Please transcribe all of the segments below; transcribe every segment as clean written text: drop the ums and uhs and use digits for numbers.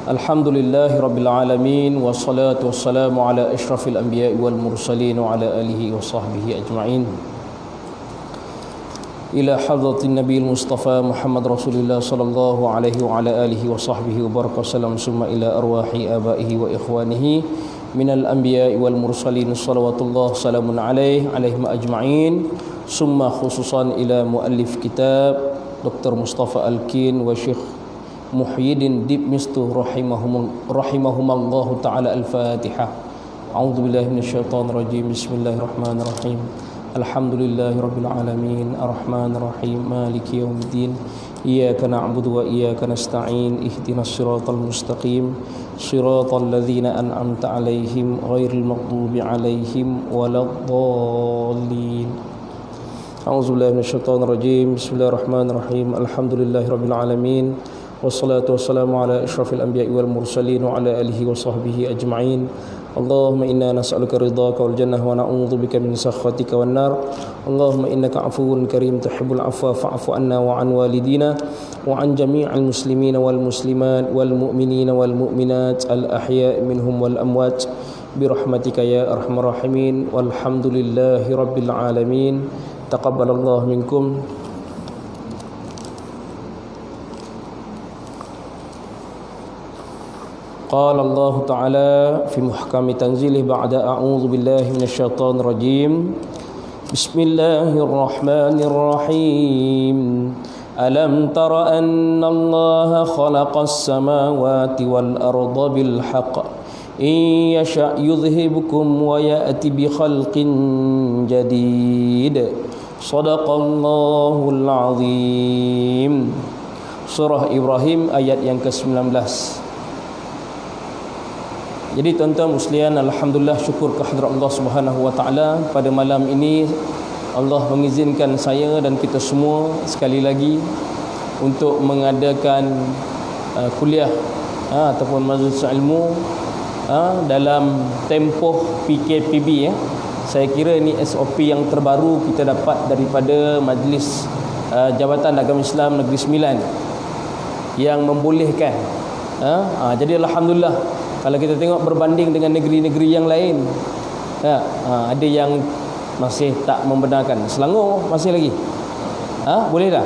Alhamdulillahi Rabbil Alamin. Wassalatu wassalamu ala ashrafil anbiya'i wal mursalin wa ala alihi wa sahbihi ajma'in. Ila hadratin Nabiil Mustafa Muhammad Rasulullah sallallahu alaihi wa ala alihi wa sahbihi wa baraka salam summa ila arwahi abaihi wa ikhwanihi minal anbiya'i wal mursalin salawatullah salamun alaihim ajma'in. Summa khususan ila muallif kitab Dr. Mustafa Al-Kin wa Syekh Muhyiddin Dibmistu rahimahumallahu ta'ala. Al-Fatihah. A'udzu billahi minasyaitonir rajim. Bismillahirrahmanirrahim. Alhamdulillahi rabbil alamin. Arrahmanir rahim. Maliki yaumiddin. Iyyaka na'budu wa iyyaka nasta'in. Ihdinas siratal mustaqim. Siratal ladzina an'amta 'alaihim ghairil maghdubi 'alaihim waladdallin. A'udzu billahi minasyaitonir rajim. Bismillahirrahmanirrahim. Alhamdulillahi rabbil alamin. Wassalatu wassalamu ala asyrafil anbiya'i wal mursalin wa ala alihi wa sahbihi ajma'in. Allahumma inna nas'aluka ridhaka wal jannah wa na'udzubika min sakhatika wan nar. Allahumma innaka 'afuwun karim tuhibbul 'afwa fa'fu anna wa an walidina wa an jami'il muslimina wal muslimat wal mu'minina wal mu'minat al ahya'i minhum wal amwat bi rahmatika ya arhamar rahimin. Walhamdulillahi rabbil alamin. Taqabbalallahu minkum. قال الله تعالى في محكم تنزيله بعد أعوذ بالله من الشيطان الرجيم بسم الله الرحمن الرحيم ألم تر أن الله خلق السماوات والأرض بالحق إن يشأ يذهبكم ويأتي بخلق جديد صدق الله العظيم. Surah Ibrahim ayat yang ke-19. Jadi tuan-tuan muslimin, alhamdulillah, syukur kehadrat Allah Subhanahu wa taala, pada malam ini Allah mengizinkan saya dan kita semua sekali lagi untuk mengadakan kuliah ataupun majlis ilmu dalam tempoh PKPB. Saya kira ini SOP yang terbaru kita dapat daripada Majlis Jabatan Agama Islam Negeri Sembilan yang membolehkan. Jadi alhamdulillah, kalau kita tengok berbanding dengan negeri-negeri yang lain, ada yang masih tak membenarkan. Selangor masih lagi. Boleh dah?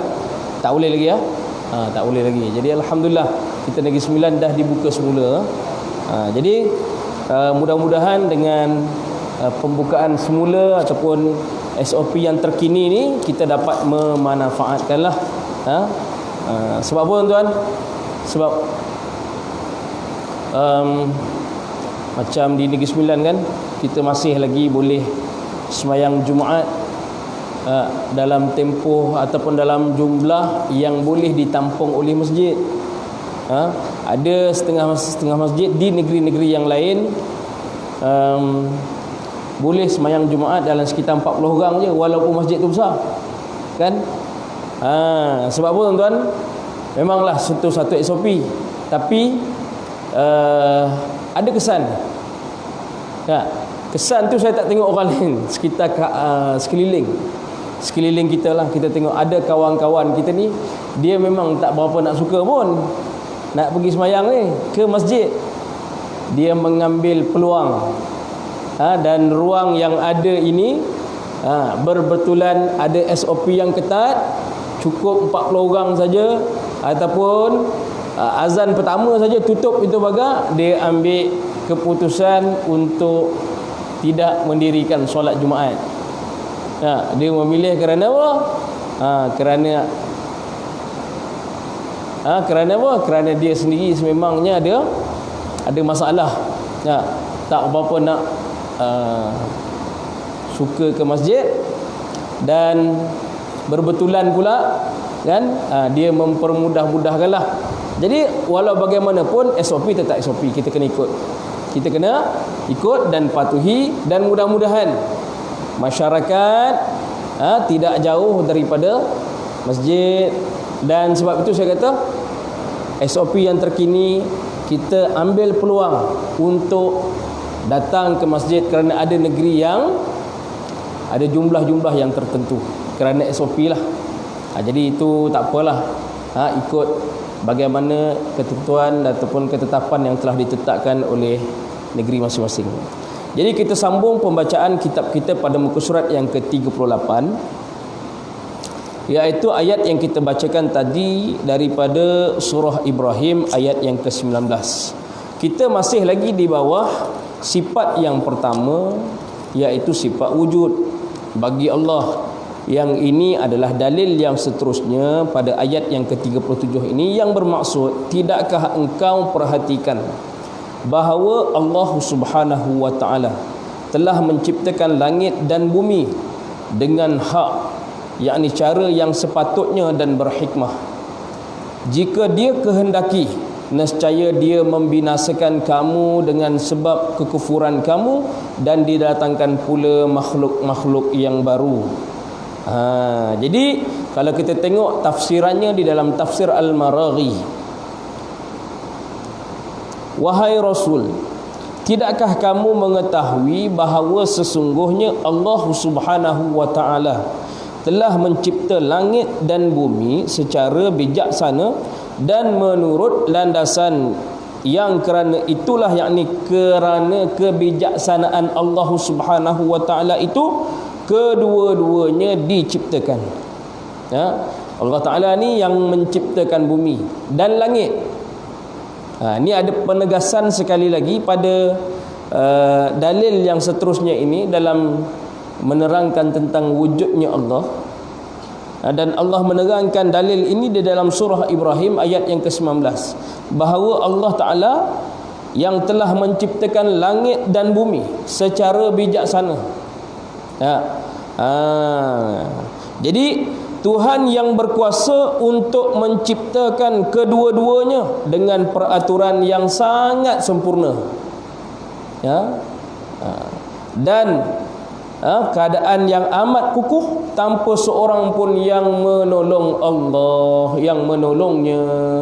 Tak boleh lagi tak boleh lagi. Jadi alhamdulillah, kita Negeri Sembilan dah dibuka semula. Jadi mudah-mudahan dengan pembukaan semula ataupun SOP yang terkini ni, kita dapat memanfaatkanlah. Sebab apa tuan-tuan? Sebab macam di Negeri Sembilan kan, kita masih lagi boleh sembahyang Jumaat dalam tempoh ataupun dalam jumlah yang boleh ditampung oleh masjid. Ada setengah masjid di negeri-negeri yang lain boleh sembahyang Jumaat dalam sekitar 40 orang je, walaupun masjid tu besar kan. Sebab apa tuan-tuan? Memanglah satu SOP, tapi ada kesan. Kesan tu saya tak tengok orang lain sekitar sekeliling kita lah. Kita tengok ada kawan-kawan kita ni, dia memang tak berapa nak suka pun nak pergi sembahyang ni ke masjid. Dia mengambil peluang dan ruang yang ada ini berbetulan ada SOP yang ketat, cukup 40 orang saja, ataupun azan pertama saja tutup pintu pagar, dia ambil keputusan untuk tidak mendirikan solat Jumaat. Dia memilih kerana apa? Kerana apa? Kerana dia sendiri sememangnya ada masalah. Tak berapa nak suka ke masjid, dan berbetulan pula kan, dia mempermudah-mudahkanlah. Jadi walau bagaimanapun SOP tetap SOP, kita kena ikut. Kita kena ikut dan patuhi, dan mudah-mudahan masyarakat tidak jauh daripada masjid. Dan sebab itu saya kata SOP yang terkini, kita ambil peluang untuk datang ke masjid, kerana ada negeri yang ada jumlah-jumlah yang tertentu kerana SOP lah. Jadi itu tak apalah, ikut bagaimana ketentuan ataupun ketetapan yang telah ditetapkan oleh negeri masing-masing. Jadi kita sambung pembacaan kitab kita pada muka surat yang ke-38, iaitu ayat yang kita bacakan tadi daripada surah Ibrahim ayat yang ke-19. Kita masih lagi di bawah sifat yang pertama, iaitu sifat wujud bagi Allah. Yang ini adalah dalil yang seterusnya pada ayat yang ke-37 ini, yang bermaksud, tidakkah engkau perhatikan bahawa Allah Subhanahu wa ta'ala telah menciptakan langit dan bumi dengan hak, yakni cara yang sepatutnya dan berhikmah. Jika dia kehendaki, nescaya dia membinasakan kamu dengan sebab kekufuran kamu, dan didatangkan pula makhluk-makhluk yang baru. Jadi kalau kita tengok tafsirannya di dalam tafsir Al-Maraghi, wahai Rasul, tidakkah kamu mengetahui bahawa sesungguhnya Allah Subhanahu wa ta'ala telah mencipta langit dan bumi secara bijaksana dan menurut landasan yang kerana itulah, yakni kerana kebijaksanaan Allah Subhanahu wa ta'ala itu kedua-duanya diciptakan. Allah Ta'ala ni yang menciptakan bumi dan langit. Ini ada penegasan sekali lagi pada dalil yang seterusnya ini dalam menerangkan tentang wujudnya Allah. Dan Allah menerangkan dalil ini di dalam surah Ibrahim ayat yang ke-19, bahawa Allah Ta'ala yang telah menciptakan langit dan bumi secara bijaksana. Jadi Tuhan yang berkuasa untuk menciptakan kedua-duanya dengan peraturan yang sangat sempurna, dan keadaan yang amat kukuh, tanpa seorang pun yang menolong Allah, yang menolongnya.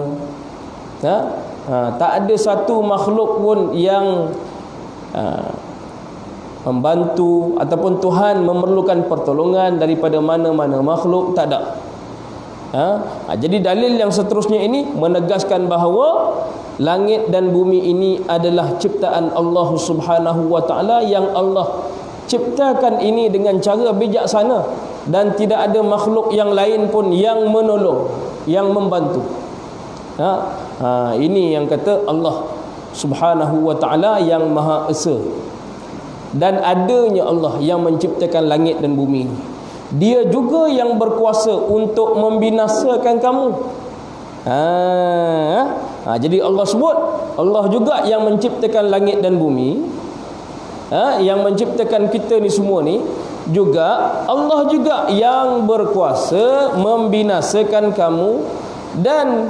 Tak ada satu makhluk pun yang membantu, ataupun Tuhan memerlukan pertolongan daripada mana-mana makhluk, tak ada. Jadi dalil yang seterusnya ini menegaskan bahawa langit dan bumi ini adalah ciptaan Allah Subhanahu wa ta'ala, yang Allah ciptakan ini dengan cara bijaksana, dan tidak ada makhluk yang lain pun yang menolong, yang membantu. Ini yang kata Allah Subhanahu wa ta'ala yang Maha Esa. Dan adanya Allah yang menciptakan langit dan bumi, Dia juga yang berkuasa untuk membinasakan kamu. Jadi Allah sebut Allah juga yang menciptakan langit dan bumi, yang menciptakan kita ni semua ni. Juga Allah juga yang berkuasa membinasakan kamu. Dan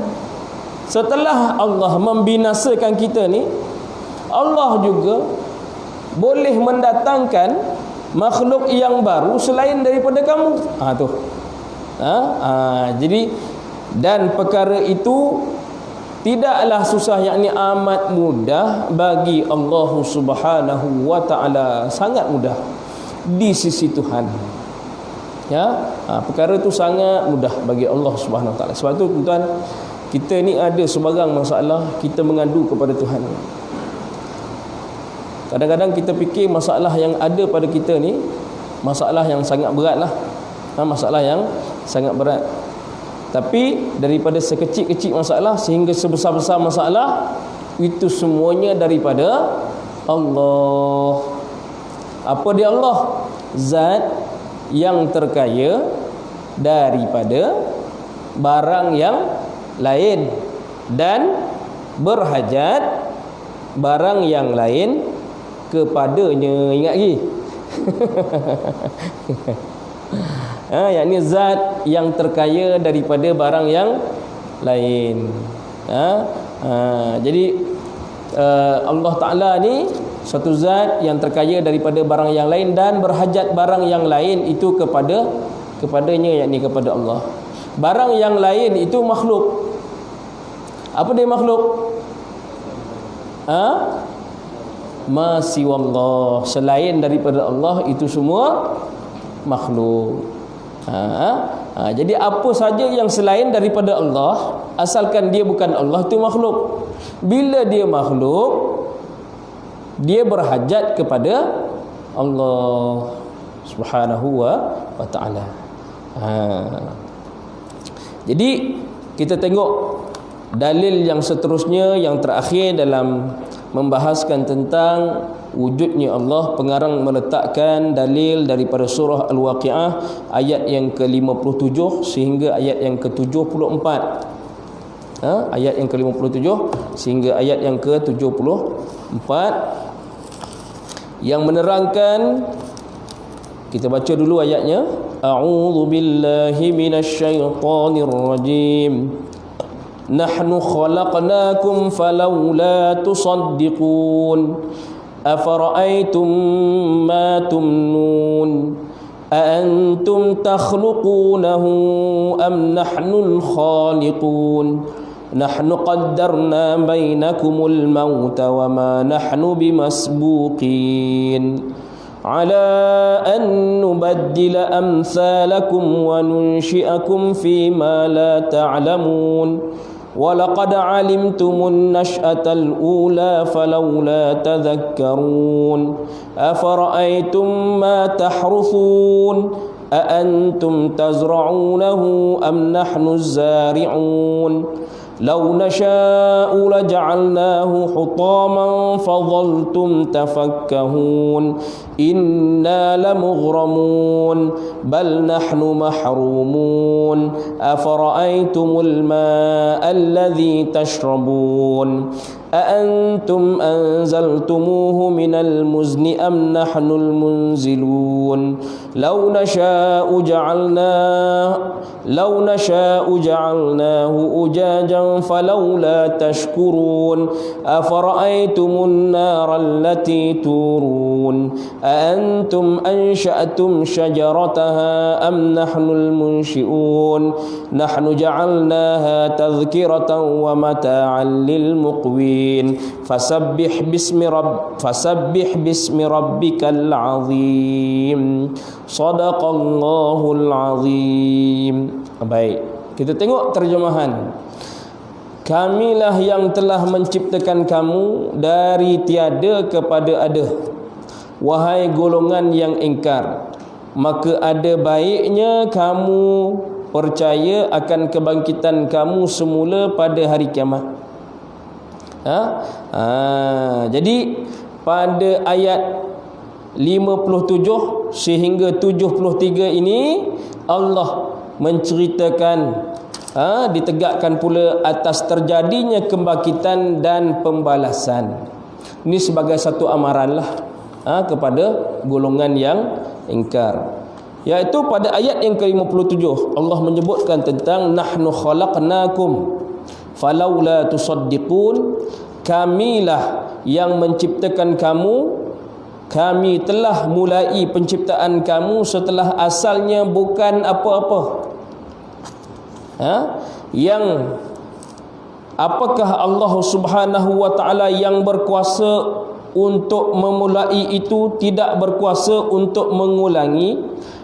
setelah Allah membinasakan kita ni, Allah juga boleh mendatangkan makhluk yang baru selain daripada kamu. Jadi, dan perkara itu tidaklah susah, yakni amat mudah bagi Allah Subhanahu wa ta'ala, sangat mudah di sisi Tuhan. Perkara itu sangat mudah bagi Allah Subhanahu wa ta'ala. Sebab itu tuan-tuan, kita ni ada sebarang masalah, kita mengadu kepada Tuhan. Kadang-kadang kita fikir masalah yang ada pada kita ni masalah yang sangat berat lah, masalah yang sangat berat. Tapi daripada sekecil-kecil masalah sehingga sebesar-besar masalah, itu semuanya daripada Allah. Apa dia Allah? Zat yang terkaya daripada barang yang lain, dan berhajat barang yang lain kepadanya. Ingat lagi. Yakni zat yang terkaya daripada barang yang lain. Jadi Allah Ta'ala ni satu zat yang terkaya daripada barang yang lain, dan berhajat barang yang lain itu kepadanya, yakni kepada Allah. Barang yang lain itu makhluk. Apa dia makhluk? Ma siwallah, selain daripada Allah itu semua makhluk. Jadi apa saja yang selain daripada Allah, asalkan dia bukan Allah, itu makhluk. Bila dia makhluk, dia berhajat kepada Allah Subhanahu wa ta'ala. Jadi kita tengok dalil yang seterusnya, yang terakhir dalam membahaskan tentang wujudnya Allah. Pengarang meletakkan dalil daripada surah Al-Waqi'ah ayat yang ke-57 sehingga ayat yang ke-74. Ayat yang ke-57 sehingga ayat yang ke-74 yang menerangkan. Kita baca dulu ayatnya. A'udzu billahi minasyaitonir rajim. Nahnu khalaqnakum falawla tusaddiqun. Afara'aytum ma tumnun. أأنتم تخلقونه أم نحن الخالقون نحن قدرنا بينكم الموت وما نحن بمسبوقين على أن نبدل أمثالكم وننشئكم فيما لا تعلمون ولقد علمتم النشأة الأولى فلولا تذكرون أفرأيتم ما تحرثون أأنتم تزرعونه أم نحن الزارعون لو نشاء لجعلناه حطاما فظلتم تفكهون إنا لمغرمون بل نحن محرومون أفرأيتم الماء الذي تشربون أأنتم أنزلتموه من المزن أم نحن المنزلون لو نشاء جعلناه أجاجا فلولا تشكرون أفرأيتم النار التي تورون أأنتم أنشأتم شجرتها أم نحن المنشئون نحن جعلناها تذكرة ومتاعا للمقوين فسبح باسم ربك العظيم صدق الله العظيم. Baik, kita tengok terjemahan. Kamilah yang telah menciptakan kamu dari tiada kepada ada, wahai golongan yang ingkar. Maka ada baiknya kamu percaya akan kebangkitan kamu semula pada hari kiamat. Jadi pada ayat 57 sehingga 73 ini Allah menceritakan, ditegakkan pula atas terjadinya kebangkitan dan pembalasan. Ini sebagai satu amaran lah kepada golongan yang ingkar. Iaitu pada ayat yang ke-57 Allah menyebutkan tentang nahnu khalaqnakum falawla tusaddiqun. Kamilah yang menciptakan kamu, kami telah mulai penciptaan kamu setelah asalnya bukan apa-apa. Yang apakah Allah Subhanahu wa ta'ala yang berkuasa untuk memulai itu, tidak berkuasa untuk mengulangi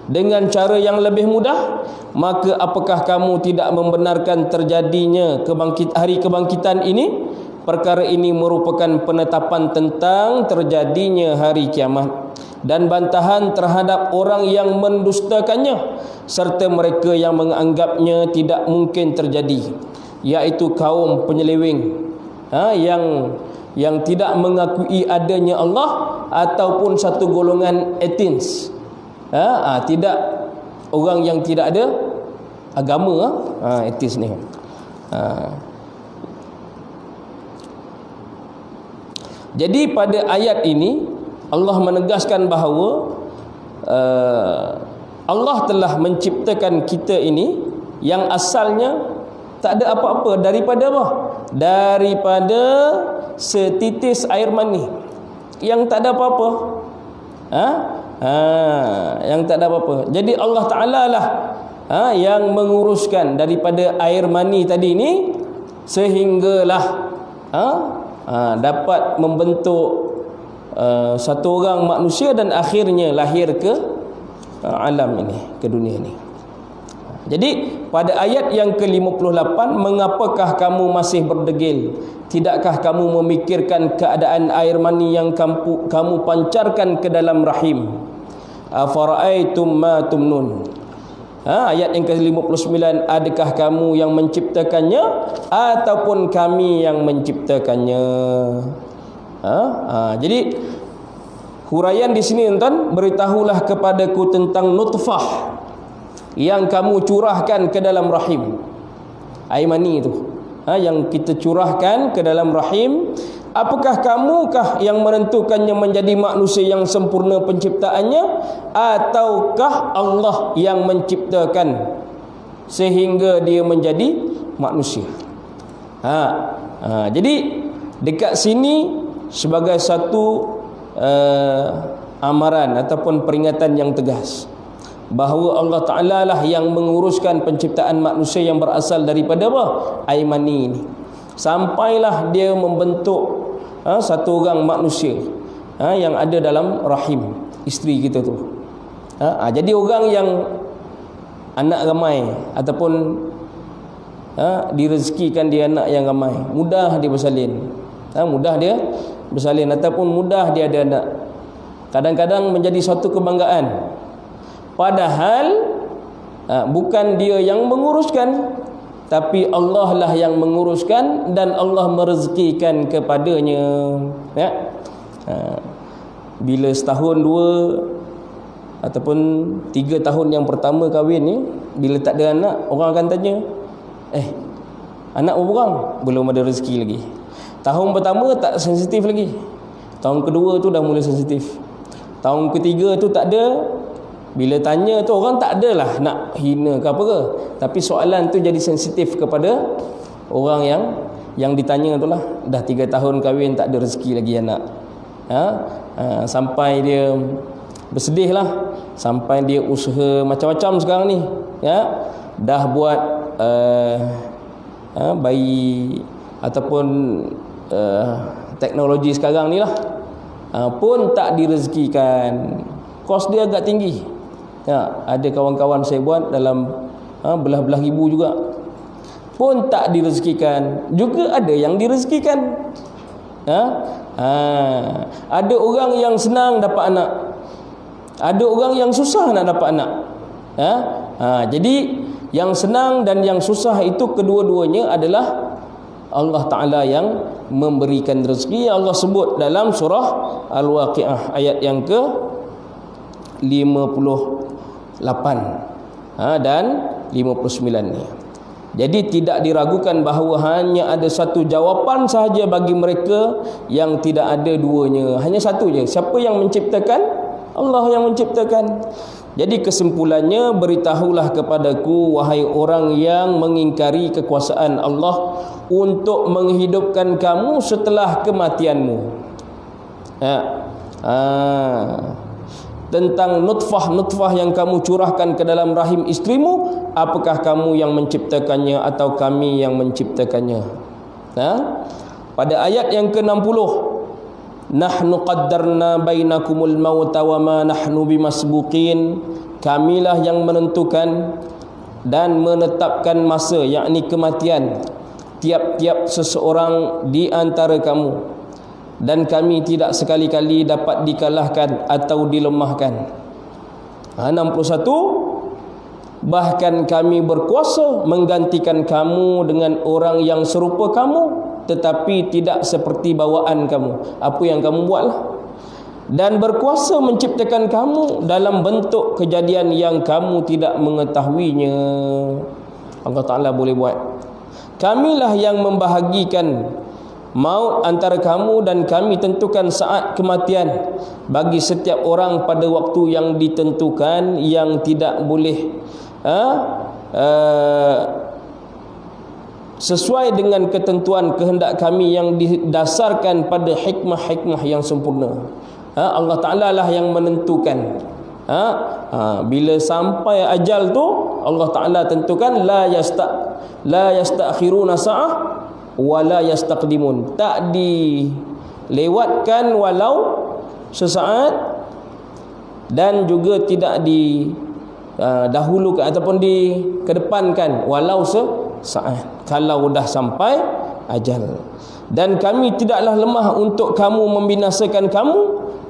dengan cara yang lebih mudah? Maka apakah kamu tidak membenarkan terjadinya hari kebangkitan ini? Perkara ini merupakan penetapan tentang terjadinya hari kiamat dan bantahan terhadap orang yang mendustakannya serta mereka yang menganggapnya tidak mungkin terjadi, iaitu kaum penyeleweng yang tidak mengakui adanya Allah ataupun satu golongan atheist. Tidak, orang yang tidak ada agama, atheist ni. Jadi pada ayat ini Allah menegaskan bahawa Allah telah menciptakan kita ini yang asalnya tak ada apa-apa. Daripada apa? Daripada setitis air mani yang tak ada apa-apa. Yang tak ada apa-apa. Jadi Allah Ta'ala lah yang menguruskan daripada air mani tadi ini sehinggalah dapat membentuk satu orang manusia dan akhirnya lahir ke alam ini, ke dunia ini. Jadi pada ayat yang ke-58, mengapakah kamu masih berdegil? Tidakkah kamu memikirkan keadaan air mani yang kamu pancarkan ke dalam rahim? Afara'aitum ma tumnun. Ayat yang ke-59, adakah kamu yang menciptakannya ataupun kami yang menciptakannya? Jadi huraian di sini tuan, beritahulah kepadaku tentang nutfah yang kamu curahkan ke dalam rahim, air mani itu, yang kita curahkan ke dalam rahim. Apakah kamukah yang menentukannya menjadi manusia yang sempurna penciptaannya, ataukah Allah yang menciptakan sehingga dia menjadi manusia? Jadi dekat sini sebagai satu amaran ataupun peringatan yang tegas bahawa Allah Ta'ala lah yang menguruskan penciptaan manusia yang berasal daripada apa? Air mani ini, sampailah dia membentuk satu orang manusia yang ada dalam rahim isteri kita tu. Jadi orang yang anak ramai ataupun direzekikan dia anak yang ramai, mudah dia bersalin, mudah dia bersalin ataupun mudah dia ada anak, kadang-kadang menjadi suatu kebanggaan. Padahal bukan dia yang menguruskan, tapi Allah lah yang menguruskan dan Allah merezekikan kepadanya. Bila setahun, 2 ataupun 3 tahun yang pertama kahwin ni, bila tak ada anak, orang akan tanya, anak berapa orang? Belum ada rezeki lagi. Tahun pertama tak sensitif lagi, tahun kedua tu dah mula sensitif, tahun ketiga tu tak ada. Bila tanya tu orang tak adalah nak hina ke apa ke, tapi soalan tu jadi sensitif kepada orang yang ditanya tu lah. Dah 3 tahun kahwin tak ada rezeki lagi anak. Sampai dia bersedih lah, sampai dia usaha macam-macam sekarang ni, dah buat bayi ataupun teknologi sekarang ni lah, pun tak direzekikan. Kos dia agak tinggi. Ada kawan-kawan saya buat dalam belah-belah ribu juga, pun tak direzekikan. Juga ada yang direzekikan. Ada orang yang senang dapat anak, ada orang yang susah nak dapat anak. Jadi yang senang dan yang susah itu kedua-duanya adalah Allah Ta'ala yang memberikan rezeki. Allah sebut dalam surah Al-Waqi'ah ayat yang ke 58 dan 59 ni. Jadi tidak diragukan bahawa hanya ada satu jawapan sahaja bagi mereka yang tidak ada duanya. Hanya satu je. Siapa yang menciptakan? Allah yang menciptakan. Jadi kesimpulannya, beritahulah kepadaku wahai orang yang mengingkari kekuasaan Allah untuk menghidupkan kamu setelah kematianmu. Tentang nutfah yang kamu curahkan ke dalam rahim istrimu, apakah kamu yang menciptakannya atau kami yang menciptakannya? Pada ayat yang ke-60, nahnu qaddarna bainakumul mauta wa ma nahnu bimasbuqin, kamilah yang menentukan dan menetapkan masa, yakni kematian tiap-tiap seseorang di antara kamu, dan kami tidak sekali-kali dapat dikalahkan atau dilemahkan. 61, bahkan kami berkuasa menggantikan kamu dengan orang yang serupa kamu, tetapi tidak seperti bawaan kamu, apa yang kamu buatlah, dan berkuasa menciptakan kamu dalam bentuk kejadian yang kamu tidak mengetahuinya. Allah Ta'ala boleh buat. Kamilah yang membahagikan maut antara kamu dan kami tentukan saat kematian bagi setiap orang pada waktu yang ditentukan, yang tidak boleh sesuai dengan ketentuan kehendak kami yang didasarkan pada hikmah-hikmah yang sempurna. Allah Ta'ala lah yang menentukan. Bila sampai ajal tu, Allah Ta'ala tentukan la yastakhiruna sa'ah wala yastaqdimun, tak dilewatkan walau sesaat, dan juga tidak dahulu ataupun dikedepankan walau sesaat kalau dah sampai ajal. Dan kami tidaklah lemah untuk kamu membinasakan kamu,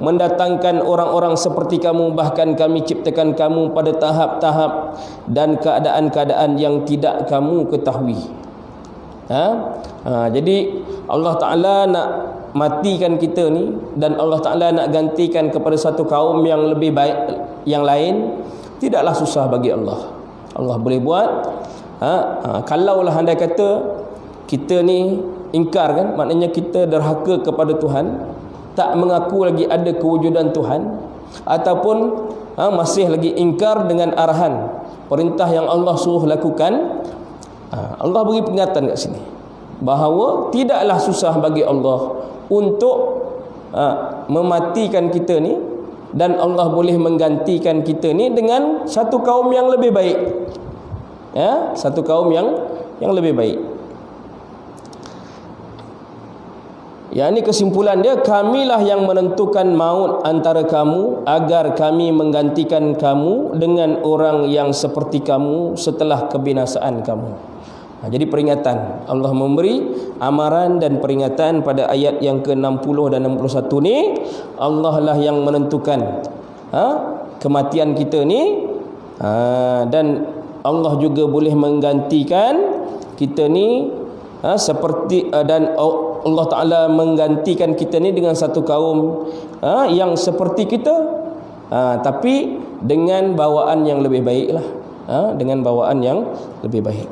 mendatangkan orang-orang seperti kamu, bahkan kami ciptakan kamu pada tahap-tahap dan keadaan-keadaan yang tidak kamu ketahui. Jadi Allah Ta'ala nak matikan kita ni, dan Allah Ta'ala nak gantikan kepada satu kaum yang lebih baik yang lain, tidaklah susah bagi Allah. Allah boleh buat. Kalaulah andai kata kita ni ingkar kan, maknanya kita derhaka kepada Tuhan, tak mengaku lagi ada kewujudan Tuhan, ataupun masih lagi ingkar dengan arahan perintah yang Allah suruh lakukan, Allah beri peringatan kat sini bahawa tidaklah susah bagi Allah untuk mematikan kita ni, dan Allah boleh menggantikan kita ni dengan satu kaum yang lebih baik. Satu kaum yang lebih baik. Yang ini kesimpulan dia, kamilah yang menentukan maut antara kamu agar kami menggantikan kamu dengan orang yang seperti kamu setelah kebinasaan kamu. Jadi peringatan, Allah memberi amaran dan peringatan pada ayat yang ke-60 dan 61 ni. Allah lah yang menentukan kematian kita ni, dan Allah juga boleh menggantikan kita ni seperti, dan Allah Ta'ala menggantikan kita ni dengan satu kaum yang seperti kita, tapi dengan bawaan yang lebih baik lah, dengan bawaan yang lebih baik.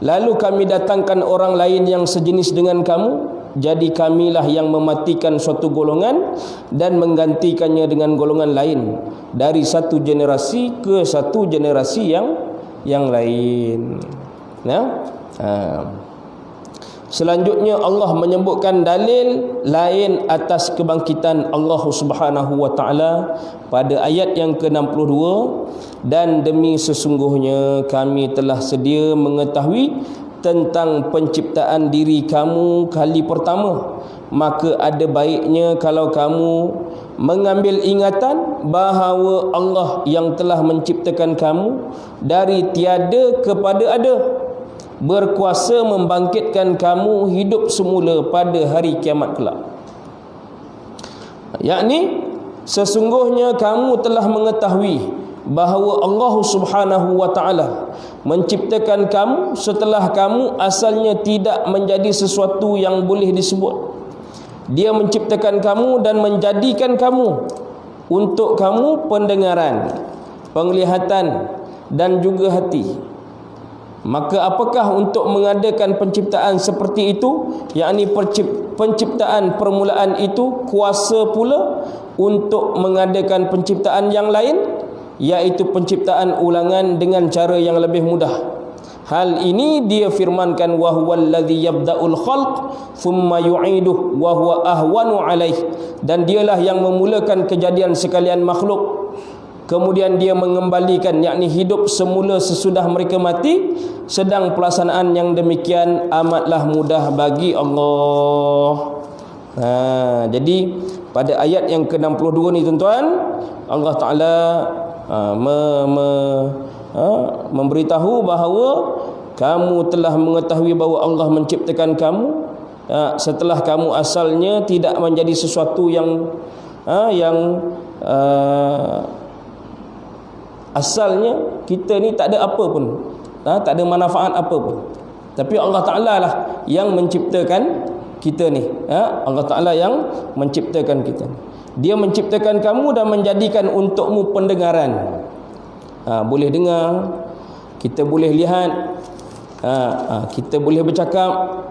Lalu kami datangkan orang lain yang sejenis dengan kamu, jadi kamilah yang mematikan suatu golongan dan menggantikannya dengan golongan lain dari satu generasi ke satu generasi yang lain. Selanjutnya Allah menyebutkan dalil lain atas kebangkitan Allah Subhanahu wa taala pada ayat yang ke-62, dan demi sesungguhnya kami telah sedia mengetahui tentang penciptaan diri kamu kali pertama, maka ada baiknya kalau kamu mengambil ingatan bahawa Allah yang telah menciptakan kamu dari tiada kepada ada, berkuasa membangkitkan kamu hidup semula pada hari kiamat kelak. Yakni sesungguhnya kamu telah mengetahui bahawa Allah Subhanahu wa taala menciptakan kamu setelah kamu asalnya tidak menjadi sesuatu yang boleh disebut. Dia menciptakan kamu dan menjadikan kamu untuk kamu pendengaran, penglihatan dan juga hati. Maka apakah untuk mengadakan penciptaan seperti itu, yakni penciptaan permulaan itu, kuasa pula untuk mengadakan penciptaan yang lain, iaitu penciptaan ulangan dengan cara yang lebih mudah. Hal ini dia firmankan, wa huwallazi yabda'ul khalq thumma yu'iduhu wa huwa ahwanu alaih, dan dialah yang memulakan kejadian sekalian makhluk, kemudian dia mengembalikan, yakni hidup semula sesudah mereka mati, sedang pelaksanaan yang demikian amatlah mudah bagi Allah. Jadi pada ayat yang ke-62 ni tuan-tuan, Allah Ta'ala memberitahu bahawa kamu telah mengetahui bahawa Allah menciptakan kamu setelah kamu asalnya tidak menjadi sesuatu yang asalnya kita ni tak ada apa pun, tak ada manfaat apa pun, tapi Allah Ta'ala lah yang menciptakan kita ni. Allah Ta'ala yang menciptakan kita. Dia menciptakan kamu dan menjadikan untukmu pendengaran. Boleh dengar, kita boleh lihat, kita boleh bercakap.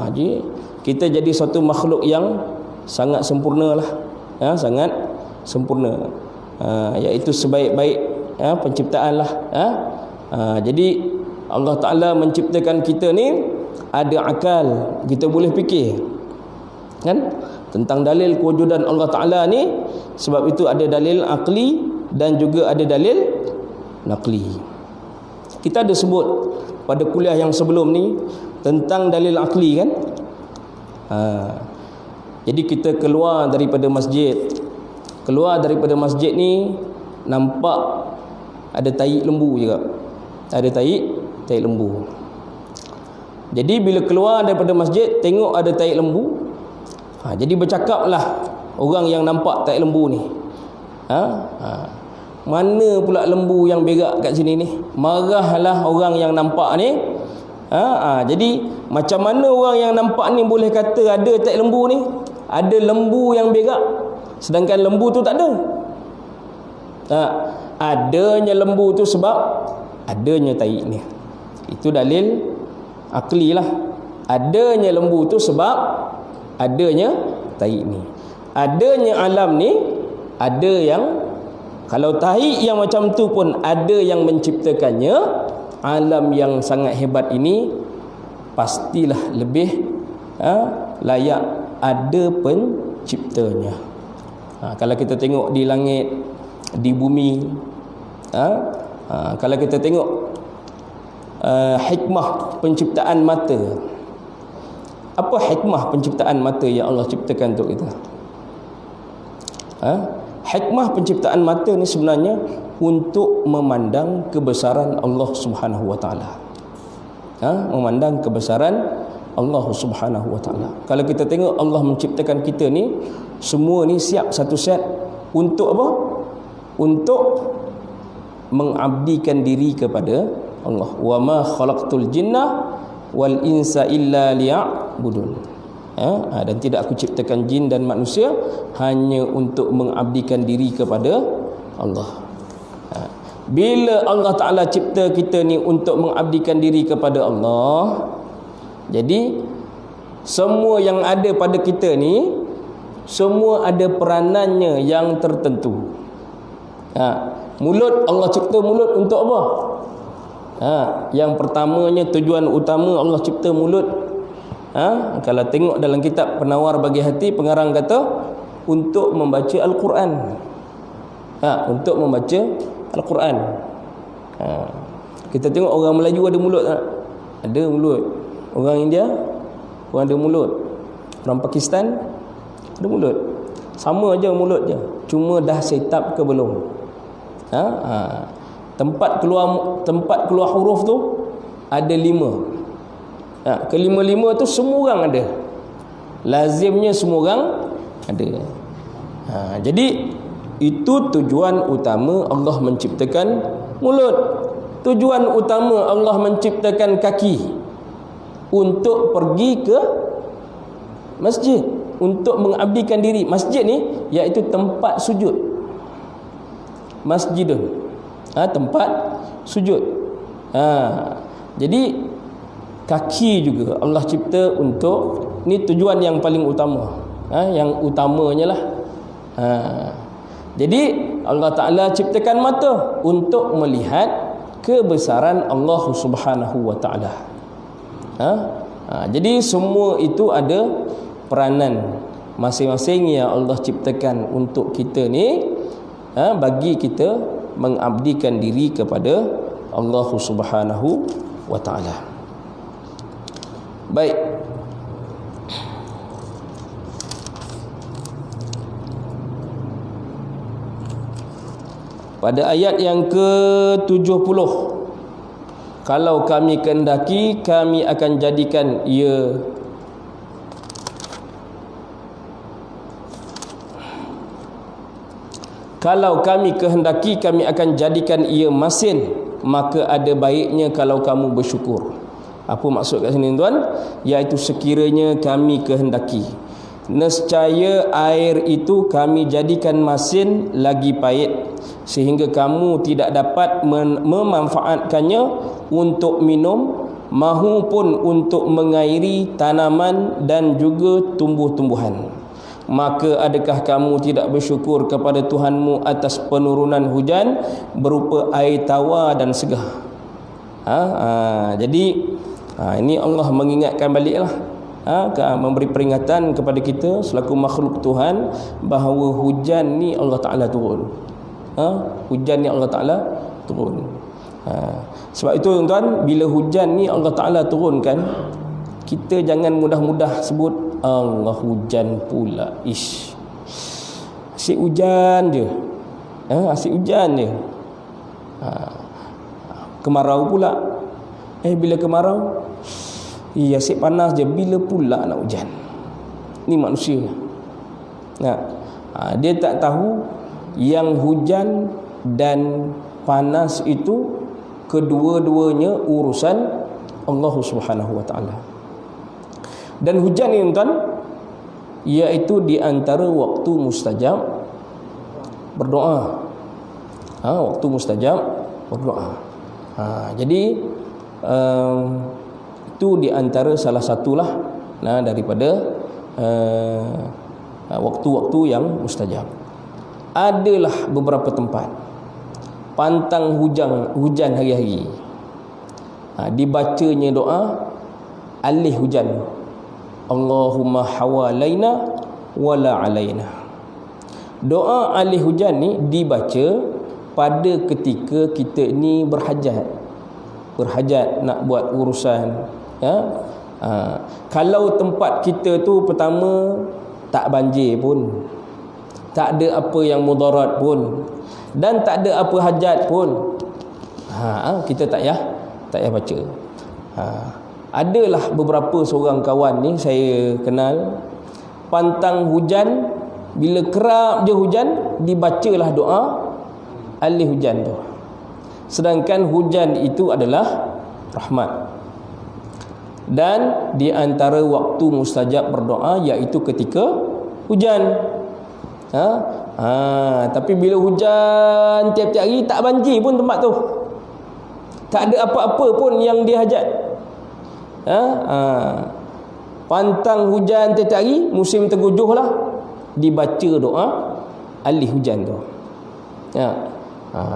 Jadi kita jadi satu makhluk yang sangat sempurna lah, sangat sempurna, iaitu sebaik-baik penciptaan lah. Jadi Allah Ta'ala menciptakan kita ni ada akal, kita boleh fikir kan tentang dalil kewujudan Allah Ta'ala ni. Sebab itu ada dalil akli dan juga ada dalil naqli. Kita ada sebut pada kuliah yang sebelum ni tentang dalil akli kan. Jadi kita keluar daripada masjid ni, nampak ada tahi lembu juga. Ada tahi lembu. Jadi bila keluar daripada masjid tengok ada tahi lembu, jadi bercakaplah orang yang nampak tahi lembu ni. Mana pula lembu yang berak kat sini ni? Marahlah orang yang nampak ni. Jadi macam mana orang yang nampak ni boleh kata ada tahi lembu ni? Ada lembu yang berak, sedangkan lembu tu tak ada. Adanya lembu tu sebab adanya tahi ni. Itu dalil akli lah. Adanya lembu tu sebab adanya tahi ni. Adanya alam ni, ada yang, kalau tahi yang macam tu pun ada yang menciptakannya, alam yang sangat hebat ini pastilah lebih layak ada penciptanya. Kalau kita tengok di langit, di bumi, kalau kita tengok hikmah penciptaan mata, apa hikmah penciptaan mata yang Allah ciptakan untuk kita? Hikmah penciptaan mata ni sebenarnya untuk memandang kebesaran Allah Subhanahu wa taala. Memandang kebesaran Allah Subhanahu wa taala. Kalau kita tengok Allah menciptakan kita ni, semua ni siap satu set untuk apa? Untuk mengabdikan diri kepada Allah. Wa ma khalaqtul jinna wal insa illa liya'budun. Dan tidak aku ciptakan jin dan manusia hanya untuk mengabdikan diri kepada Allah. Bila Allah Ta'ala cipta kita ni untuk mengabdikan diri kepada Allah, jadi semua yang ada pada kita ni semua ada peranannya yang tertentu. Mulut, Allah cipta mulut untuk apa? Yang pertamanya, tujuan utama Allah cipta mulut. Kalau tengok dalam kitab Penawar Bagi Hati, pengarang kata untuk membaca Al-Quran. Untuk membaca Al-Quran. Kita tengok orang Melayu ada mulut tak? Ada mulut. Orang India orang ada mulut. Orang Pakistan ada mulut. Sama aja mulut je, cuma dah set up ke belum? Tempat keluar huruf tu ada 5. Kelima-lima tu semua orang ada. Lazimnya semua orang ada. Jadi itu tujuan utama Allah menciptakan mulut. Tujuan utama Allah menciptakan kaki untuk pergi ke masjid, untuk mengabdikan diri. Masjid ni iaitu tempat sujud. Masjidun, tempat sujud. Jadi kaki juga Allah cipta untuk ni, tujuan yang paling utama. Yang utamanya lah. Jadi Allah Ta'ala ciptakan mata untuk melihat kebesaran Allah Subhanahu wa Ta'ala. Jadi semua itu ada peranan masing-masing yang Allah ciptakan untuk kita ni, bagi kita mengabdikan diri kepada Allah Subhanahu wa Ta'ala. Baik. Pada ayat yang ke-70, kalau kami kehendaki, kami akan jadikan ia kalau kami kehendaki, kami akan jadikan ia masin, maka ada baiknya kalau kamu bersyukur. Apa maksud kat sini tuan? Iaitu sekiranya kami kehendaki, nescaya air itu kami jadikan masin lagi pahit, sehingga kamu tidak dapat memanfaatkannya untuk minum, mahupun untuk mengairi tanaman dan juga tumbuh-tumbuhan. Maka adakah kamu tidak bersyukur kepada Tuhanmu atas penurunan hujan berupa air tawar dan segar? Jadi ini Allah mengingatkan baliklah, memberi peringatan kepada kita selaku makhluk Tuhan bahawa hujan ni Allah Ta'ala turun. Hujan ni Allah Ta'ala turun. Sebab itu tuan-tuan, bila hujan ni Allah Ta'ala turunkan, kita jangan mudah-mudah sebut Allah hujan pula. Ish, asyik hujan je. Asyik hujan je. Kemarau pula. Bila kemarau, asyik panas je, bila pula nak hujan. Ni manusia. Dia tak tahu yang hujan dan panas itu kedua-duanya urusan Allah Subhanahu wa taala. Dan hujan ni tuan, iaitu di antara waktu mustajab berdoa. Waktu mustajab berdoa. Jadi itu di antara salah satulah daripada waktu-waktu yang mustajab. Adalah beberapa tempat pantang hujan hari-hari, dibacanya doa alih hujan, Allahumma hawalaina wala alaina. Doa alih hujan ni dibaca pada ketika kita ni berhajat nak buat urusan, kalau tempat kita tu pertama tak banjir pun, tak ada apa yang mudarat pun, dan tak ada apa hajat pun, kita tak payah baca. Adalah beberapa seorang kawan ni saya kenal, pantang hujan, bila kerap je hujan dibacalah doa alih hujan tu. Sedangkan hujan itu adalah rahmat. Dan di antara waktu mustajab berdoa iaitu ketika hujan. Tapi bila hujan tiap-tiap hari, tak banjir pun tempat tu, tak ada apa-apa pun yang dihajat. Pantang hujan tiap-tiap hari, musim tenggujuh lah, dibaca doa alih hujan tu.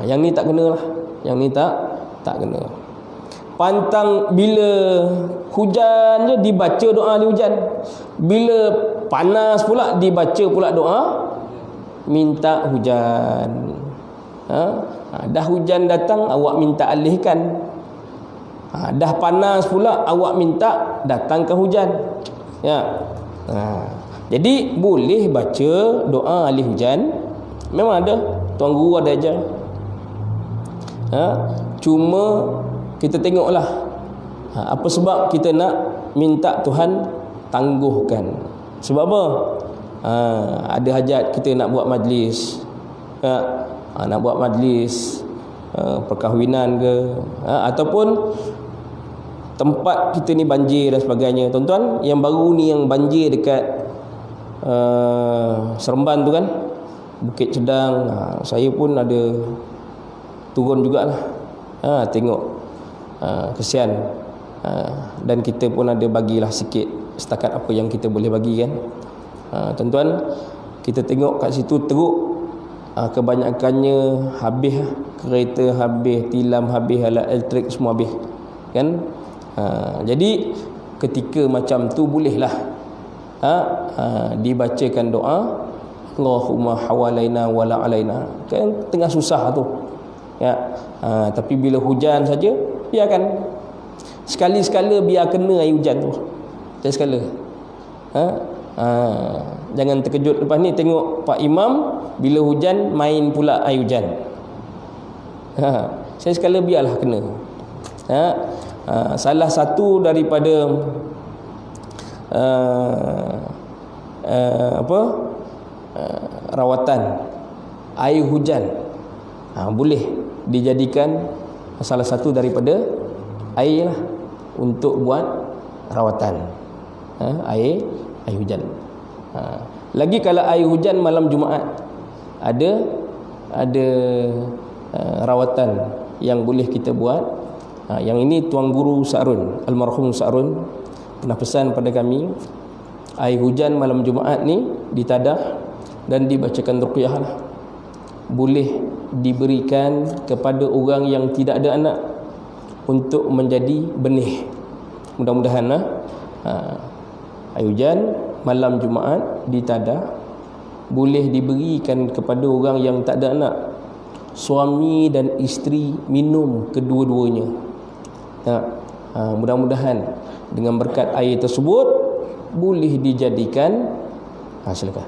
Yang ni tak kena lah, yang ni tak kena. Pantang bila hujan je dibaca doa alih hujan, bila panas pula dibaca pula doa minta hujan. Dah hujan datang awak minta alihkan, dah panas pula awak minta datangkan hujan. Jadi boleh baca doa alih hujan, memang ada, tuan guru ada ajar. Cuma kita tengoklah apa sebab kita nak minta Tuhan tangguhkan. Sebab apa? Ada hajat kita nak buat majlis, nak buat majlis perkahwinan ke, ataupun tempat kita ni banjir dan sebagainya. Tuan-tuan, yang baru ni yang banjir dekat Seremban tu kan, Bukit Cedang, saya pun ada turun jugalah, tengok, kesian, dan kita pun ada bagilah sikit setakat apa yang kita boleh bagi kan. Tuan-tuan, kita tengok kat situ teruk, kebanyakannya habis, kereta habis, tilam habis, alat elektrik semua habis kan. Jadi ketika macam tu bolehlah dibacakan doa Allahumma hawalaina wala alaina, kan tengah susah tu tapi bila hujan saja, biarkan sekali-sekala biar kena air hujan tu, sekali-sekala. Jangan terkejut lepas ni tengok Pak Imam bila hujan main pula air hujan. Sekali-sekala biarlah kena. Salah satu daripada rawatan air hujan boleh dijadikan salah satu daripada air lah untuk buat rawatan. Air hujan. Lagi kalau air hujan malam Jumaat, ada rawatan yang boleh kita buat. Yang ini Tuan Guru Sa'run, almarhum Sa'run pernah pesan pada kami, air hujan malam Jumaat ni ditadah dan dibacakan ruqyah lah. Boleh diberikan kepada orang yang tidak ada anak untuk menjadi benih. Mudah-mudahan air hujan malam Jumaat ditadah boleh diberikan kepada orang yang tak ada anak. Suami dan isteri minum kedua-duanya. Mudah-mudahan dengan berkat air tersebut boleh dijadikan. Silakan.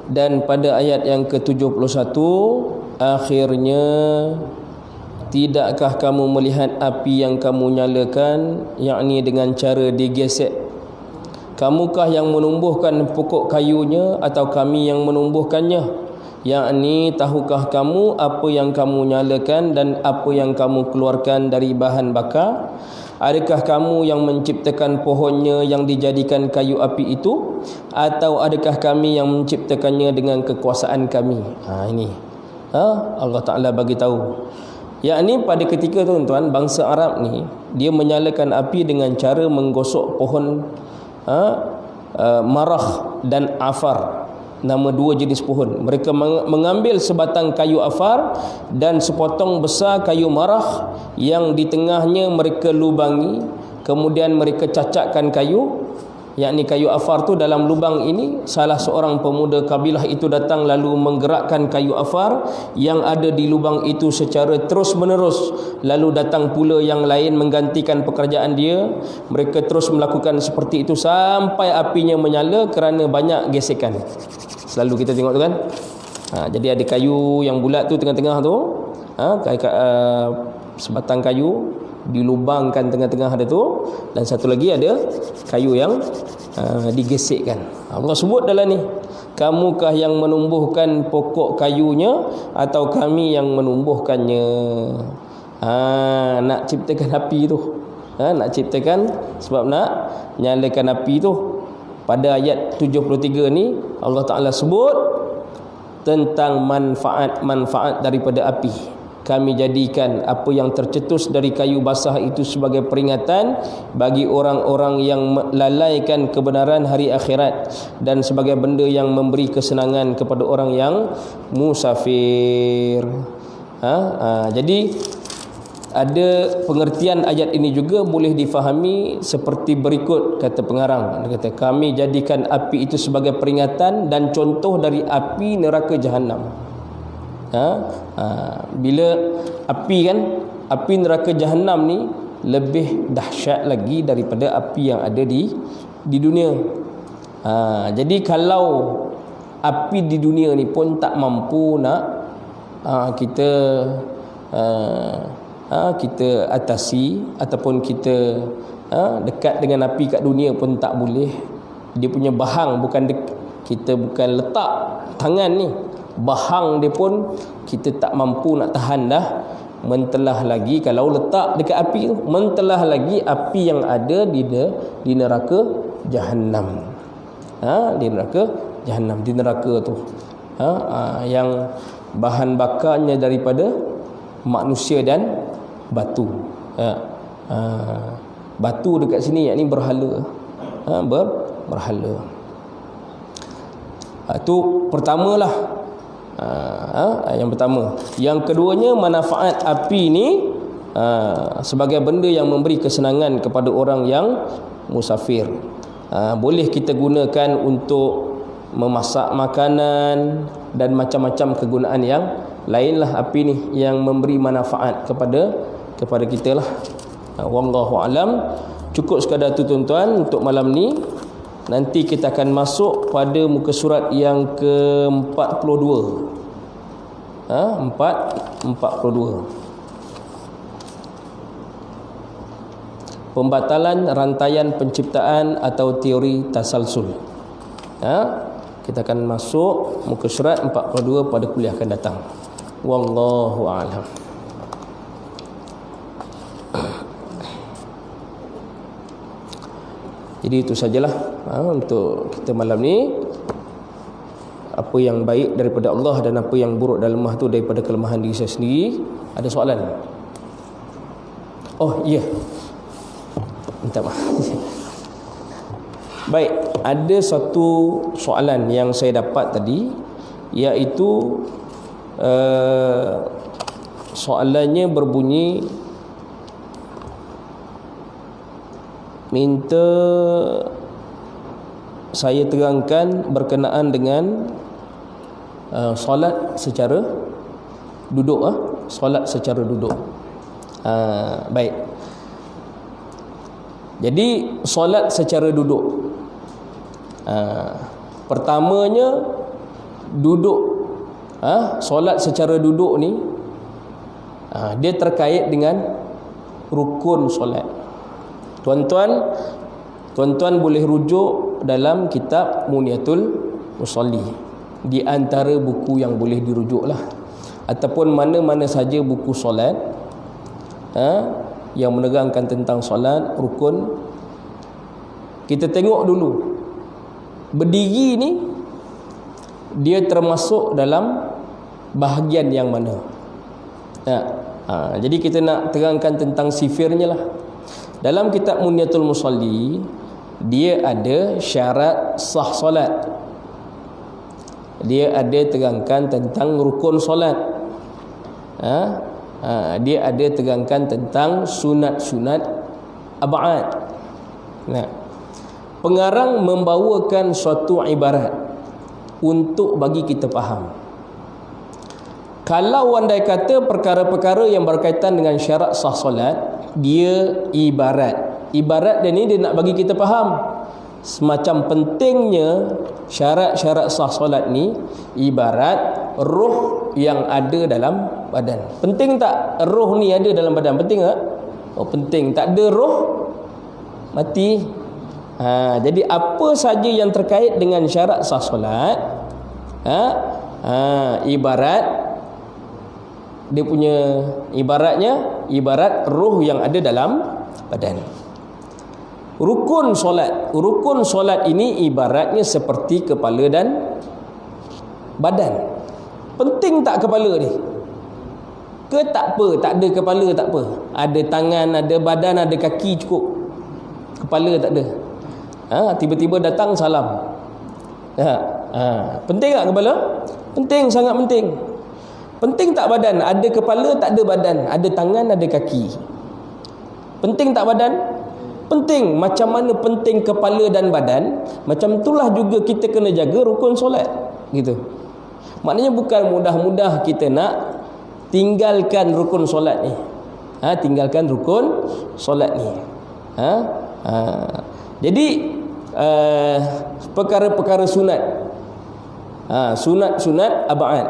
Dan pada ayat yang ke-71 akhirnya, tidakkah kamu melihat api yang kamu nyalakan, yakni dengan cara digesek? Kamukah yang menumbuhkan pokok kayunya atau kami yang menumbuhkannya? Yakni, tahukah kamu apa yang kamu nyalakan dan apa yang kamu keluarkan dari bahan bakar? Adakah kamu yang menciptakan pohonnya yang dijadikan kayu api itu, atau adakah kami yang menciptakannya dengan kekuasaan kami? Ini Allah Ta'ala bagi tahu. Yakni pada ketika tu tuan-tuan, bangsa Arab ni dia menyalakan api dengan cara menggosok pohon marah dan afar. Nama dua jenis pohon. Mereka mengambil sebatang kayu afar dan sepotong besar kayu marah yang di tengahnya mereka lubangi, kemudian mereka cacakkan kayu, yakni kayu afar tu dalam lubang ini. Salah seorang pemuda kabilah itu datang lalu menggerakkan kayu afar yang ada di lubang itu secara terus menerus. Lalu datang pula yang lain menggantikan pekerjaan dia. Mereka terus melakukan seperti itu sampai apinya menyala kerana banyak gesekan. Selalu kita tengok tu kan. Jadi ada kayu yang bulat tu tengah-tengah tu, sebatang kayu, dilubangkan tengah-tengah ada tu, dan satu lagi ada kayu yang digesekkan. Allah sebut dalam ni, kamukah yang menumbuhkan pokok kayunya atau kami yang menumbuhkannya? Nak ciptakan api tu, nak ciptakan, sebab nak nyalakan api tu. Pada ayat 73 ni Allah Ta'ala sebut tentang manfaat daripada api. Kami jadikan apa yang tercetus dari kayu basah itu sebagai peringatan bagi orang-orang yang lalaikan kebenaran hari akhirat, dan sebagai benda yang memberi kesenangan kepada orang yang musafir. Jadi ada pengertian ayat ini juga boleh difahami seperti berikut, kata pengarang. Dia kata, kami jadikan api itu sebagai peringatan dan contoh dari api neraka Jahannam. Bila api kan, api neraka Jahannam ni lebih dahsyat lagi daripada api yang ada di dunia. Jadi kalau api di dunia ni pun tak mampu nak kita atasi, ataupun kita dekat dengan api kat dunia pun tak boleh. Dia punya bahang kita bukan letak tangan ni, bahang dia pun kita tak mampu nak tahan dah. Mentelah lagi kalau letak dekat api tu, mentelah lagi api yang ada di neraka Jahannam. Di neraka Jahannam, di neraka tu, yang bahan bakarnya daripada manusia dan batu. Batu dekat sini yakni berhala. Berhala. Itu pertamalah. Yang pertama. Yang keduanya, manfaat api ni sebagai benda yang memberi kesenangan kepada orang yang musafir. Boleh kita gunakan untuk memasak makanan dan macam-macam kegunaan yang lainlah api ni yang memberi manfaat kepada kita lah. Wallahu alam. Cukup sekadar tu tuan-tuan untuk malam ni. Nanti kita akan masuk pada muka surat yang ke-42. 42. Pembatalan rantaian penciptaan atau teori tasalsul. Kita akan masuk muka surat 42 pada kuliah akan datang. Wallahu a'lam. Jadi itu sajalah untuk kita malam ni. Apa yang baik daripada Allah dan apa yang buruk dan lemah tu daripada kelemahan diri saya sendiri. Ada soalan? Oh iya, minta maaf. Baik, ada satu soalan yang saya dapat tadi, iaitu soalannya berbunyi, minta saya terangkan berkenaan dengan solat secara duduk. Solat secara duduk. Baik. Jadi solat secara duduk, pertamanya duduk. Solat secara duduk ni dia terkait dengan rukun solat. Tuan-tuan boleh rujuk dalam kitab Muniyatul Musalli, di antara buku yang boleh dirujuklah, ataupun mana-mana saja buku solat yang menerangkan tentang solat, rukun. Kita tengok dulu berdiri ni dia termasuk dalam bahagian yang mana. Jadi kita nak terangkan tentang sifirnya lah. Dalam kitab Muniyatul Musalli, dia ada syarat sah solat. Dia ada terangkan tentang rukun solat. Dia ada terangkan tentang sunat-sunat ab'ad. Pengarang membawakan suatu ibarat untuk bagi kita faham. Kalau andai kata perkara-perkara yang berkaitan dengan syarat sah solat, dia ibarat. Ibarat dia ni dia nak bagi kita faham semacam pentingnya syarat-syarat sah solat ni ibarat roh yang ada dalam badan. Penting tak roh ni ada dalam badan? Penting tak? Oh penting, tak ada roh mati. Jadi apa saja yang terkait dengan syarat sah solat, ibarat dia punya ibarat roh yang ada dalam badan. Rukun solat ini ibaratnya seperti kepala dan badan. Penting tak kepala ni? Ke tak apa, tak ada kepala tak apa. Ada tangan, ada badan, ada kaki cukup. Kepala tak ada. Tiba-tiba datang salam. Penting tak kepala? Penting, sangat penting. Penting tak badan? Ada kepala, tak ada badan. Ada tangan, ada kaki. Penting tak badan? Penting. Macam mana penting kepala dan badan, macam itulah juga kita kena jaga rukun solat. Gitu. Maknanya bukan mudah-mudah kita nak tinggalkan rukun solat ni. Tinggalkan rukun solat ni. Jadi perkara-perkara sunat, sunat ab'ad,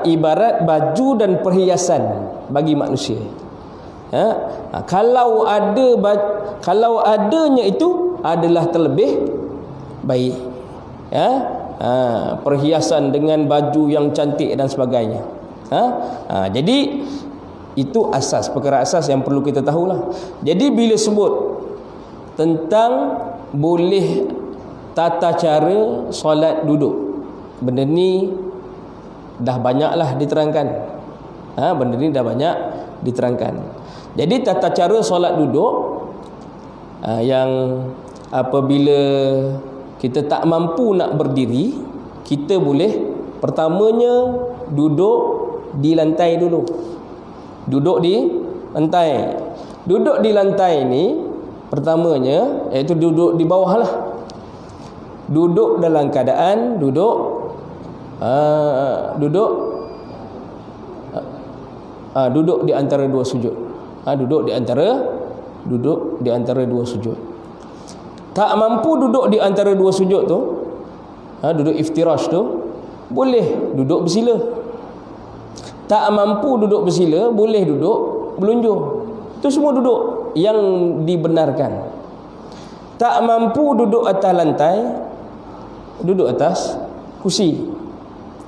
ibarat baju dan perhiasan bagi manusia. Kalau adanya itu adalah terlebih baik. Perhiasan dengan baju yang cantik dan sebagainya. Jadi itu asas, perkara asas yang perlu kita tahulah. Jadi bila sebut tentang boleh tata cara solat duduk, benda ni dah banyaklah diterangkan. Benda ni dah banyak diterangkan. Jadi tata cara solat duduk, yang apabila kita tak mampu nak berdiri, kita boleh pertamanya duduk di lantai dulu. Duduk di lantai. Duduk di lantai ni pertamanya iaitu duduk di bawah lah. Duduk dalam keadaan duduk di antara dua sujud. Duduk di antara dua sujud. Tak mampu duduk di antara dua sujud tu, duduk iftirash tu, boleh duduk bersila. Tak mampu duduk bersila, boleh duduk belunjuk. Itu semua duduk yang dibenarkan. Tak mampu duduk atas lantai, duduk atas kursi.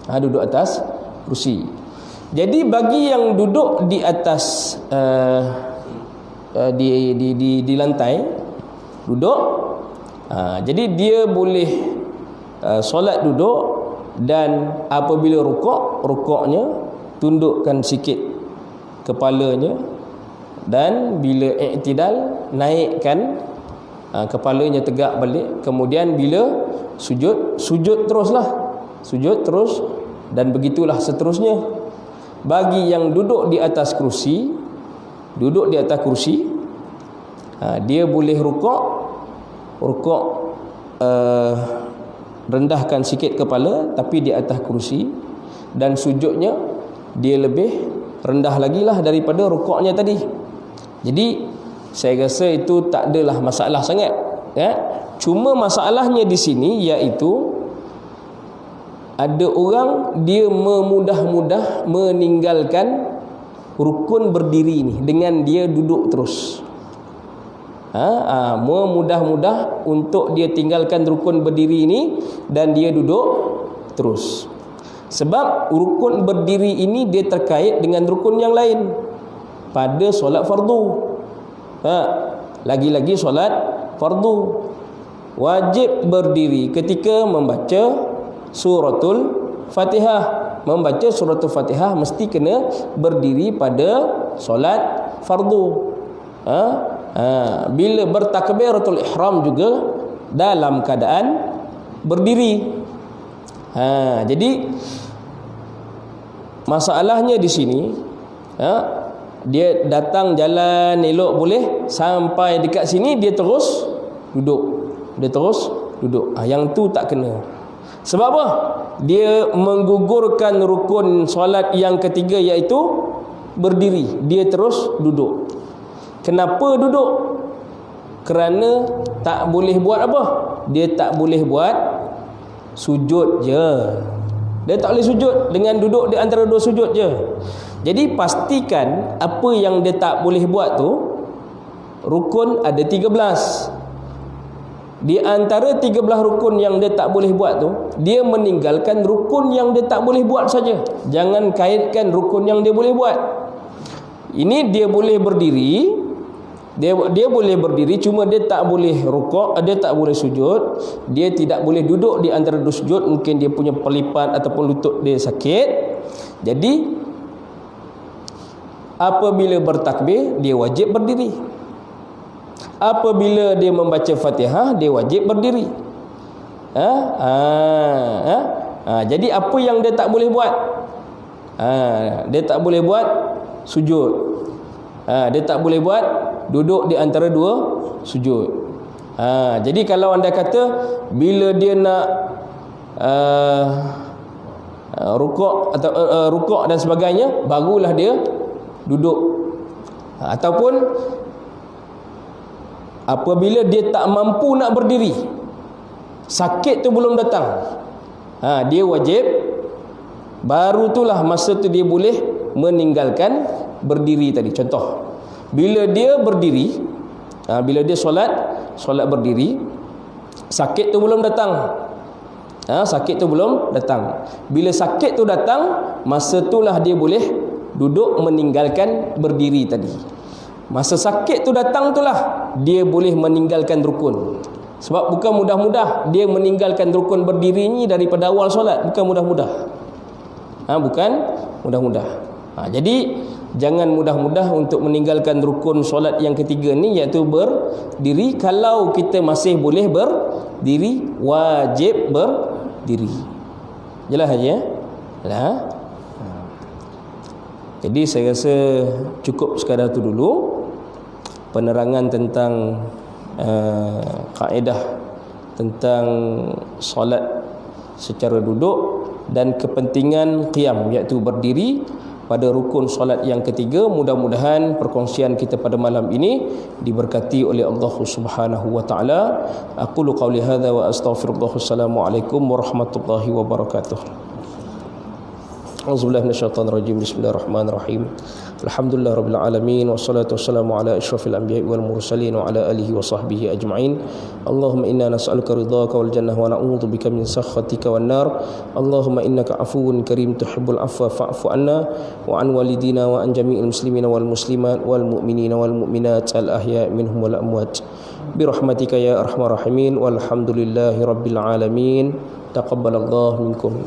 Duduk atas kursi. Jadi bagi yang duduk di atas di lantai, duduk, jadi dia boleh solat duduk, dan apabila rukuknya tundukkan sikit kepalanya, dan bila i'tidal naikkan kepalanya tegak balik. Kemudian bila sujud teruslah, sujud terus, dan begitulah seterusnya. Bagi yang duduk di atas kursi, dia boleh rukuk, rendahkan sikit kepala tapi di atas kursi, dan sujudnya dia lebih rendah lagi lah daripada rukuknya tadi. Jadi saya rasa itu tak adalah masalah sangat, Cuma masalahnya di sini iaitu ada orang dia memudah-mudah meninggalkan rukun berdiri ni dengan dia duduk terus. Memudah-mudah untuk dia tinggalkan rukun berdiri ini dan dia duduk terus. Sebab rukun berdiri ini dia terkait dengan rukun yang lain pada solat fardu. Lagi-lagi solat fardu wajib berdiri ketika membaca suratul Fatihah. Membaca suratul Fatihah mesti kena berdiri pada solat fardu. Bila bertakbiratul ihram juga dalam keadaan berdiri. Jadi masalahnya di sini, dia datang jalan elok boleh, sampai dekat sini dia terus duduk. Yang tu tak kena. Sebab apa? Dia menggugurkan rukun solat yang ketiga iaitu berdiri. Dia terus duduk. Kenapa duduk? Kerana tak boleh buat apa? Dia tak boleh buat sujud je. Dia tak boleh sujud dengan duduk di antara dua sujud je. Jadi pastikan apa yang dia tak boleh buat tu rukun ada 13. Di antara 13 rukun yang dia tak boleh buat tu, dia meninggalkan rukun yang dia tak boleh buat saja. Jangan kaitkan rukun yang dia boleh buat. Ini dia boleh berdiri, dia boleh berdiri, cuma dia tak boleh rukuk, dia tak boleh sujud, dia tidak boleh duduk di antara dua sujud, mungkin dia punya pelipat ataupun lutut dia sakit. Jadi apabila bertakbir, dia wajib berdiri. Apabila dia membaca Fatihah, dia wajib berdiri. Jadi apa yang dia tak boleh buat? Dia tak boleh buat sujud. Dia tak boleh buat duduk di antara dua sujud. Jadi kalau anda kata bila dia nak rukuk atau rukuk dan sebagainya, barulah dia duduk. Ataupun apabila dia tak mampu nak berdiri, sakit tu belum datang, dia wajib, baru itulah masa tu dia boleh meninggalkan berdiri tadi. Contoh, bila dia berdiri, bila dia solat berdiri, sakit tu belum datang. Sakit tu belum datang. Bila sakit tu datang, masa itulah dia boleh duduk meninggalkan berdiri tadi. Masa sakit tu datang itulah dia boleh meninggalkan rukun. Sebab bukan mudah-mudah dia meninggalkan rukun berdiri ni daripada awal solat. Bukan mudah-mudah. Bukan mudah-mudah. Jadi jangan mudah-mudah untuk meninggalkan rukun solat yang ketiga ni, iaitu berdiri. Kalau kita masih boleh berdiri, wajib berdiri. Jelas saja ya? Jadi saya rasa cukup sekadar tu dulu penerangan tentang kaedah tentang solat secara duduk dan kepentingan qiyam, iaitu berdiri pada rukun solat yang ketiga. Mudah-mudahan perkongsian kita pada malam ini diberkati oleh Allah Subhanahu wa taala. Aqulu qauli hadza wa astaghfirullah. Assalamualaikum warahmatullahi wabarakatuh. Auzubillahi minasyaitonir rajim. Bismillahirrahmanirrahim. Alhamdulillahirabbil alamin wassalatu wassalamu ala asyrafil anbiya'i wal mursalin wa ala alihi wa sahbihi ajma'in. Allahumma inna nas'aluka ridhaka wal jannah wa na'udzubika min sakhatika wan nar. Allahumma innaka afuwun karim tuhibbul afwa fa'fu anna wa an walidina wa an jami'il muslimina wal muslimat wal mu'minina wal mu'minat al ahya'i minhum wal amwat bi rahmatika ya arhamar rahimin. Walhamdulillahi rabbil alamin. Taqabbalallahu minkum.